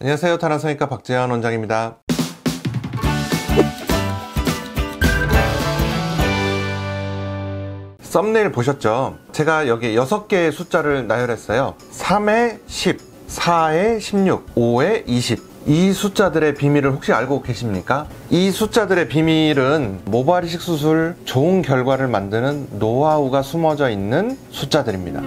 안녕하세요. 타란성형외과 박재현 원장입니다. 썸네일 보셨죠? 제가 여기 6개의 숫자를 나열했어요. 3에 10, 4에 16, 5에 20. 이 숫자들의 비밀을 혹시 알고 계십니까? 이 숫자들의 비밀은 모발 이식 수술 좋은 결과를 만드는 노하우가 숨어져 있는 숫자들입니다.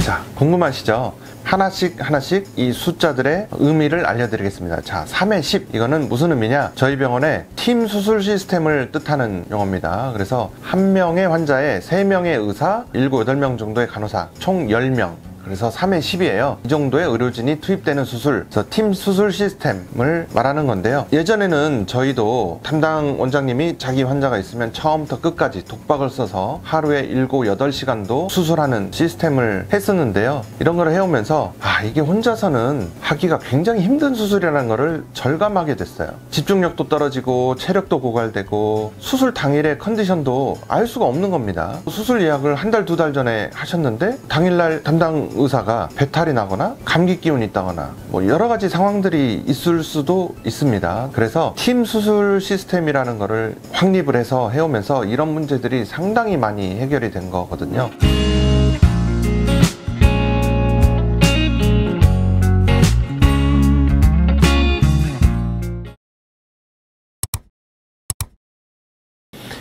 자, 궁금하시죠? 하나씩 이 숫자들의 의미를 알려드리겠습니다. 자, 3에 10 이거는 무슨 의미냐? 저희 병원의 팀 수술 시스템을 뜻하는 용어입니다. 그래서 한 명의 환자에 3명의 의사, 7, 8명 정도의 간호사, 총 10명, 그래서 3에 10이에요. 이 정도의 의료진이 투입되는 수술, 그래서 팀 수술 시스템을 말하는 건데요. 예전에는 저희도 담당 원장님이 자기 환자가 있으면 처음부터 끝까지 독박을 써서 하루에 7, 8시간도 수술하는 시스템을 했었는데요. 이런 걸 해오면서 이게 혼자서는 하기가 굉장히 힘든 수술이라는 거를 절감하게 됐어요. 집중력도 떨어지고 체력도 고갈되고 수술 당일의 컨디션도 알 수가 없는 겁니다. 수술 예약을 한 달, 2달 전에 하셨는데 당일날 담당 의사가 배탈이 나거나 감기 기운이 있다거나 뭐 여러 가지 상황들이 있을 수도 있습니다. 그래서 팀 수술 시스템이라는 거를 확립을 해서 해오면서 이런 문제들이 상당히 많이 해결이 된 거거든요.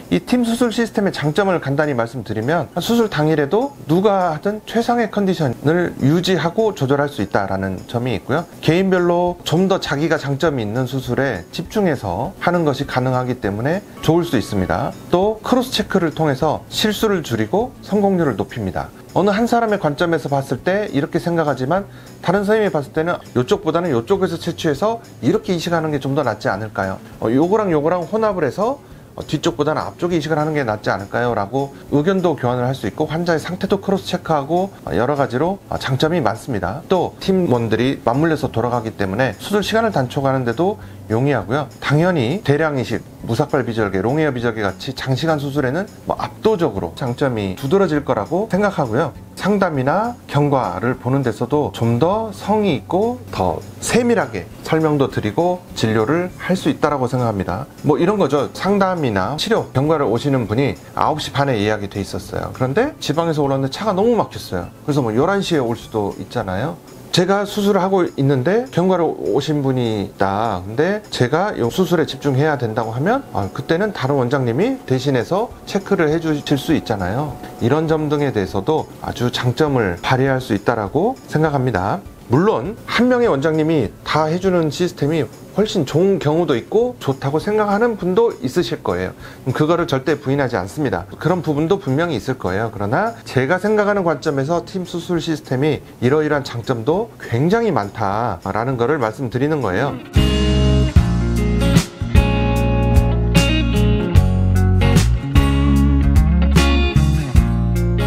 이 팀 수술 시스템의 장점을 간단히 말씀드리면 수술 당일에도 누가 하든 최상의 컨디션을 유지하고 조절할 수 있다는 점이 있고요. 개인별로 좀 더 자기가 장점이 있는 수술에 집중해서 하는 것이 가능하기 때문에 좋을 수 있습니다. 또 크로스 체크를 통해서 실수를 줄이고 성공률을 높입니다. 어느 한 사람의 관점에서 봤을 때 이렇게 생각하지만 다른 선생님이 봤을 때는 이쪽보다는 이쪽에서 채취해서 이렇게 이식하는 게 좀 더 낫지 않을까요? 요거랑 혼합을 해서 뒤쪽보다는 앞쪽에 이식을 하는 게 낫지 않을까요? 라고 의견도 교환을 할 수 있고 환자의 상태도 크로스 체크하고 여러 가지로 장점이 많습니다. 또 팀원들이 맞물려서 돌아가기 때문에 수술 시간을 단축하는데도 용이하고요. 당연히 대량 이식, 무삭발 비절개, 롱에어 비절개 같이 장시간 수술에는 압도적으로 장점이 두드러질 거라고 생각하고요. 상담이나 경과를 보는 데서도 좀 더 성의 있고 더 세밀하게 설명도 드리고 진료를 할 수 있다고 생각합니다. 이런 거죠. 상담이나 치료, 경과를 오시는 분이 9시 반에 예약이 돼 있었어요. 그런데 지방에서 올랐는데 차가 너무 막혔어요. 그래서 11시에 올 수도 있잖아요. 제가 수술을 하고 있는데 경과를 오신 분이 있다. 근데 제가 이 수술에 집중해야 된다고 하면 그때는 다른 원장님이 대신해서 체크를 해주실 수 있잖아요. 이런 점 등에 대해서도 아주 장점을 발휘할 수 있다고 생각합니다. 물론 한 명의 원장님이 다 해주는 시스템이 훨씬 좋은 경우도 있고 좋다고 생각하는 분도 있으실 거예요. 그거를 절대 부인하지 않습니다. 그런 부분도 분명히 있을 거예요. 그러나 제가 생각하는 관점에서 팀 수술 시스템이 이러이러한 장점도 굉장히 많다라는 거를 말씀드리는 거예요.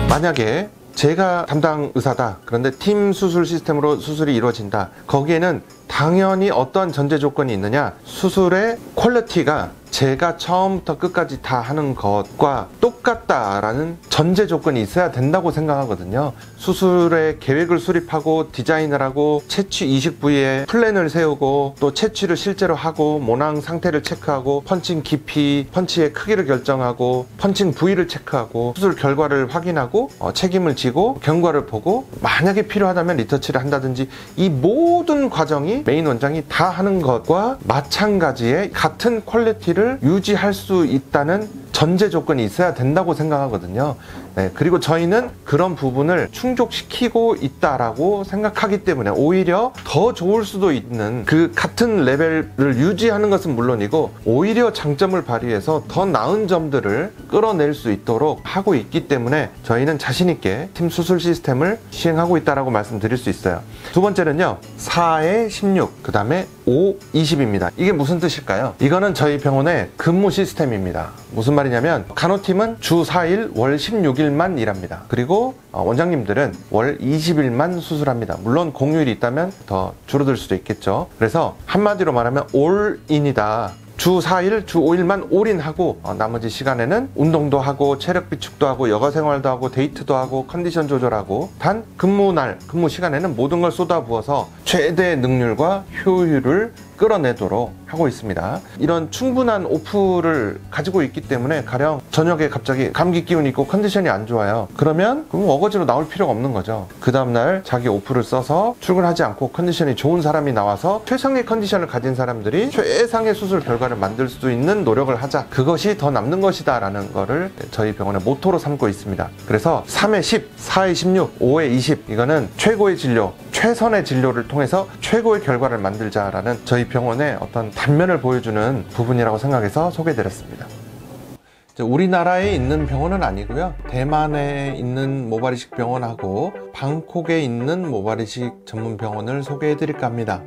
만약에 제가 담당 의사다. 그런데 팀 수술 시스템으로 수술이 이루어진다. 거기에는 당연히 어떤 전제 조건이 있느냐? 수술의 퀄리티가 제가 처음부터 끝까지 다 하는 것과 똑같다라는 전제 조건이 있어야 된다고 생각하거든요. 수술의 계획을 수립하고 디자인을 하고 채취 이식 부위에 플랜을 세우고 또 채취를 실제로 하고 모낭 상태를 체크하고 펀칭 깊이, 펀치의 크기를 결정하고 펀칭 부위를 체크하고 수술 결과를 확인하고 책임을 지고 경과를 보고 만약에 필요하다면 리터치를 한다든지 이 모든 과정이 메인 원장이 다 하는 것과 마찬가지의 같은 퀄리티를 유지할 수 있다는 전제 조건이 있어야 된다고 생각하거든요. 그리고 저희는 그런 부분을 충족시키고 있다라고 생각하기 때문에 오히려 더 좋을 수도 있는 그 같은 레벨을 유지하는 것은 물론이고 오히려 장점을 발휘해서 더 나은 점들을 끌어낼 수 있도록 하고 있기 때문에 저희는 자신 있게 팀 수술 시스템을 시행하고 있다라고 말씀드릴 수 있어요. 두 번째는요, 4에 16, 그 다음에 5, 20입니다. 이게 무슨 뜻일까요? 이거는 저희 병원의 근무 시스템입니다. 무슨 말이냐면 간호팀은 주 4일 월 16일만 일합니다. 그리고 원장님들은 월 20일만 수술합니다. 물론 공휴일이 있다면 더 줄어들 수도 있겠죠. 그래서 한마디로 말하면 올인이다. 주 4일, 주 5일만 올인하고 나머지 시간에는 운동도 하고 체력 비축도 하고 여가 생활도 하고 데이트도 하고 컨디션 조절하고 단 근무날, 근무 시간에는 모든 걸 쏟아부어서 최대의 능률과 효율을 끌어내도록 하고 있습니다. 이런 충분한 오프를 가지고 있기 때문에 가령 저녁에 갑자기 감기 기운이 있고 컨디션이 안 좋아요. 그러면 어거지로 나올 필요가 없는 거죠. 그 다음날 자기 오프를 써서 출근하지 않고 컨디션이 좋은 사람이 나와서 최상의 컨디션을 가진 사람들이 최상의 수술 결과를 만들 수 있는 노력을 하자. 그것이 더 남는 것이다 라는 거를 저희 병원의 모토로 삼고 있습니다. 그래서 3회 10, 4회 16, 5회 20 이거는 최고의 진료, 최선의 진료를 통해서 최고의 결과를 만들자라는 저희 병원의 어떤 단면을 보여주는 부분이라고 생각해서 소개해드렸습니다. 우리나라에 있는 병원은 아니고요. 대만에 있는 모발이식 병원하고 방콕에 있는 모발이식 전문 병원을 소개해드릴까 합니다.